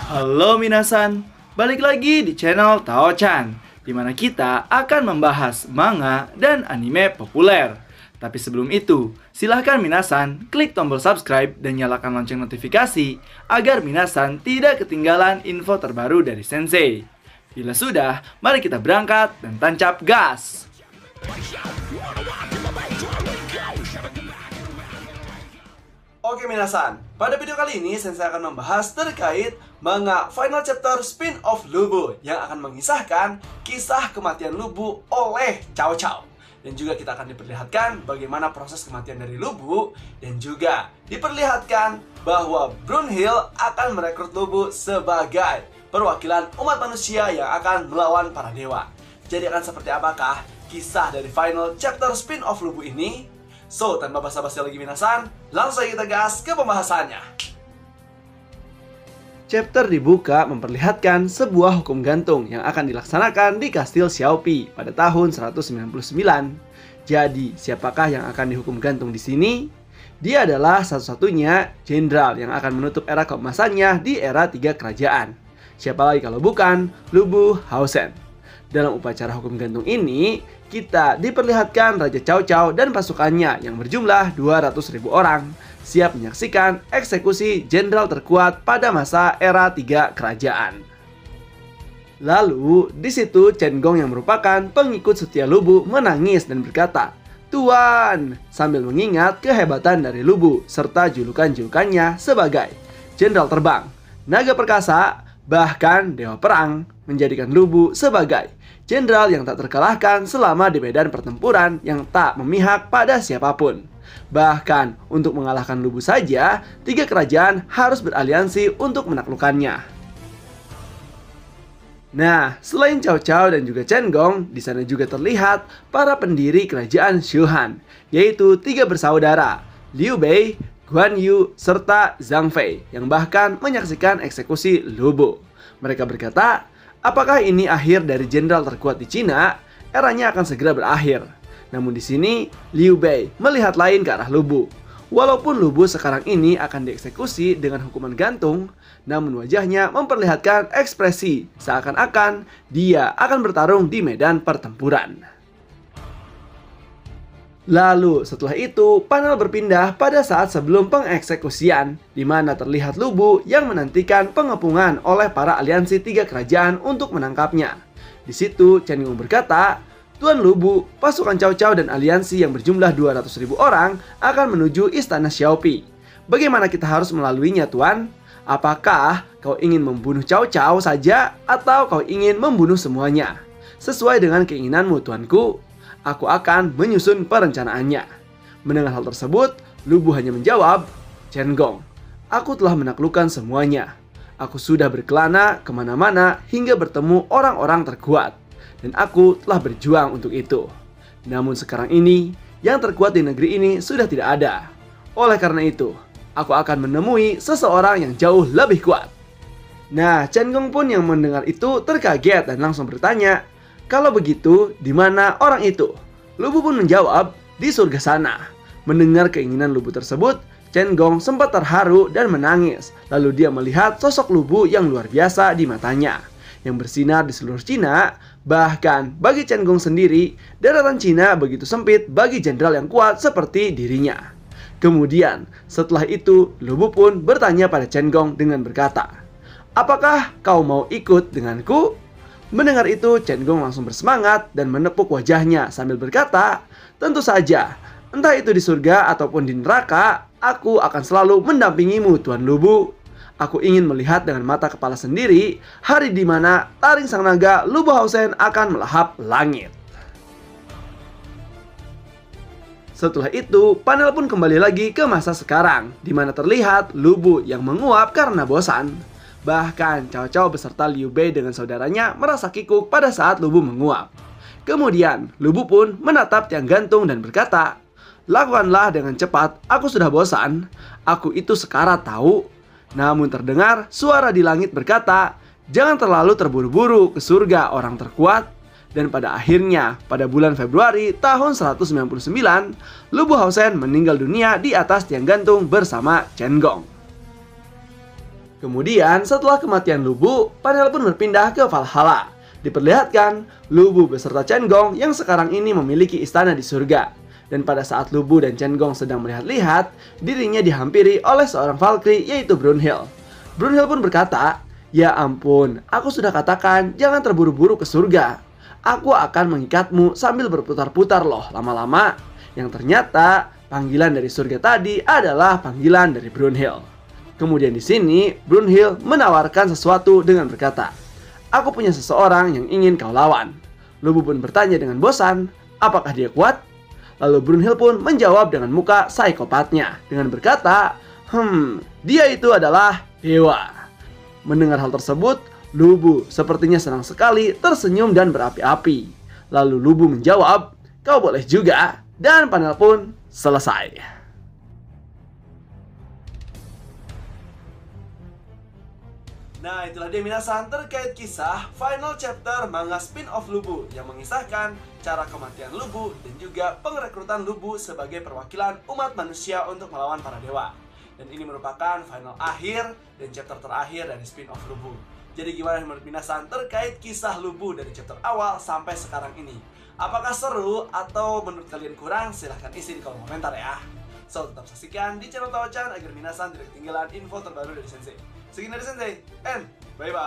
Halo minasan, balik lagi di channel Tao-chan, di mana kita akan membahas manga dan anime populer. Tapi sebelum itu, silahkan minasan klik tombol subscribe dan nyalakan lonceng notifikasi agar minasan tidak ketinggalan info terbaru dari Sensei. Bila sudah, mari kita berangkat dan tancap gas! Oke minasan, pada video kali ini Sensei akan membahas terkait manga Final Chapter Spin-off Lubu yang akan mengisahkan kisah kematian Lubu oleh Cao Cao. Dan juga kita akan diperlihatkan bagaimana proses kematian dari Lubu, dan juga diperlihatkan bahwa Brunhild akan merekrut Lubu sebagai perwakilan umat manusia yang akan melawan para dewa. Jadi akan seperti apakah kisah dari Final Chapter Spin-off Lubu ini? So, tanpa basa-basi lagi minasan, langsung saja kita gas ke pembahasannya. Chapter dibuka memperlihatkan sebuah hukum gantung yang akan dilaksanakan di Kastil Xiaopi pada tahun 199. Jadi, siapakah yang akan dihukum gantung di sini? Dia adalah satu-satunya jenderal yang akan menutup era keemasannya di era 3 kerajaan. Siapa lagi kalau bukan Lubu Hausen. Dalam upacara hukum gantung ini, kita diperlihatkan Raja Cao Cao dan pasukannya yang berjumlah 200.000 orang siap menyaksikan eksekusi jenderal terkuat pada masa era 3 kerajaan. Lalu, di situ Chen Gong yang merupakan pengikut setia Lubu menangis dan berkata, "Tuan," sambil mengingat kehebatan dari Lubu serta julukan-julukannya sebagai jenderal terbang, naga perkasa, bahkan dewa perang, menjadikan Lubu sebagai jenderal yang tak terkalahkan selama di medan pertempuran yang tak memihak pada siapapun. Bahkan untuk mengalahkan Lubu saja, 3 kerajaan harus beraliansi untuk menaklukkannya. Nah, selain Cao Cao dan juga Chen Gong, di sana juga terlihat para pendiri kerajaan Shu Han, yaitu 3 bersaudara, Liu Bei, Guan Yu, serta Zhang Fei, yang bahkan menyaksikan eksekusi Lubu. Mereka berkata, apakah ini akhir dari jenderal terkuat di Cina? Eranya akan segera berakhir. Namun di sini, Liu Bei melihat lain ke arah Lubu. Walaupun Lubu sekarang ini akan dieksekusi dengan hukuman gantung, namun wajahnya memperlihatkan ekspresi seakan-akan dia akan bertarung di medan pertempuran. Lalu setelah itu, panel berpindah pada saat sebelum pengeksekusian, di mana terlihat Lubu yang menantikan pengepungan oleh para aliansi 3 kerajaan untuk menangkapnya. Di situ, Chen Gong berkata, "Tuan Lubu, pasukan Cao Cao dan aliansi yang berjumlah 200.000 orang akan menuju istana Xiaopi. Bagaimana kita harus melaluinya, Tuan? Apakah kau ingin membunuh Cao Cao saja atau kau ingin membunuh semuanya? Sesuai dengan keinginanmu, Tuanku. Aku akan menyusun perencanaannya." Mendengar hal tersebut, Lubu hanya menjawab, "Chen Gong, aku telah menaklukkan semuanya. Aku sudah berkelana kemana-mana hingga bertemu orang-orang terkuat. Dan aku telah berjuang untuk itu. Namun sekarang ini, yang terkuat di negeri ini sudah tidak ada. Oleh karena itu, aku akan menemui seseorang yang jauh lebih kuat." Nah, Chen Gong pun yang mendengar itu terkaget dan langsung bertanya, "Kalau begitu, di mana orang itu?" Lubu pun menjawab, "Di surga sana." Mendengar keinginan Lubu tersebut, Chen Gong sempat terharu dan menangis. Lalu dia melihat sosok Lubu yang luar biasa di matanya, yang bersinar di seluruh Cina. Bahkan bagi Chen Gong sendiri, daratan Cina begitu sempit bagi jenderal yang kuat seperti dirinya. Kemudian, setelah itu, Lubu pun bertanya pada Chen Gong dengan berkata, "Apakah kau mau ikut denganku?" Mendengar itu, Chen Gong langsung bersemangat dan menepuk wajahnya sambil berkata, "Tentu saja, entah itu di surga ataupun di neraka, aku akan selalu mendampingimu, Tuan Lubu. Aku ingin melihat dengan mata kepala sendiri hari di mana taring sang naga Lubu Hausen akan melahap langit." Setelah itu, panel pun kembali lagi ke masa sekarang, di mana terlihat Lubu yang menguap karena bosan. Bahkan Cao Cao beserta Liu Bei dengan saudaranya merasa kikuk pada saat Lubu menguap. Kemudian Lubu pun menatap tiang gantung dan berkata, "Lakukanlah dengan cepat, aku sudah bosan. Aku itu sekarat tahu." Namun terdengar suara di langit berkata, "Jangan terlalu terburu-buru ke surga orang terkuat." Dan pada akhirnya, pada bulan Februari tahun 199, Lubu Hausen meninggal dunia di atas tiang gantung bersama Chen Gong. Kemudian setelah kematian Lubu, panel pun berpindah ke Valhalla. Diperlihatkan, Lubu beserta Chen Gong yang sekarang ini memiliki istana di surga. Dan pada saat Lubu dan Chen Gong sedang melihat-lihat, dirinya dihampiri oleh seorang Valkyrie yaitu Brunhild. Brunhild pun berkata, "Ya ampun, aku sudah katakan jangan terburu-buru ke surga. Aku akan mengikatmu sambil berputar-putar loh lama-lama." Yang ternyata panggilan dari surga tadi adalah panggilan dari Brunhild. Kemudian di sini, Brunhild menawarkan sesuatu dengan berkata, "Aku punya seseorang yang ingin kau lawan." Lubu pun bertanya dengan bosan, apakah dia kuat? Lalu Brunhild pun menjawab dengan muka psikopatnya dengan berkata, dia itu adalah dewa." Mendengar hal tersebut, Lubu sepertinya senang sekali tersenyum dan berapi-api. Lalu Lubu menjawab, "Kau boleh juga." Dan panel pun selesai. Nah, itulah dia minasan terkait kisah final chapter manga spin-off Lubu yang mengisahkan cara kematian Lubu dan juga pengrekrutan Lubu sebagai perwakilan umat manusia untuk melawan para dewa. Dan ini merupakan final akhir dan chapter terakhir dari spin-off Lubu. Jadi gimana menurut minasan terkait kisah Lubu dari chapter awal sampai sekarang ini? Apakah seru atau menurut kalian kurang? Silahkan isi di kolom komentar ya. So, tetap saksikan di channel Taochan agar minasan tidak ketinggalan info terbaru dari Sensei. Sekian dari Sensei, and bye-bye!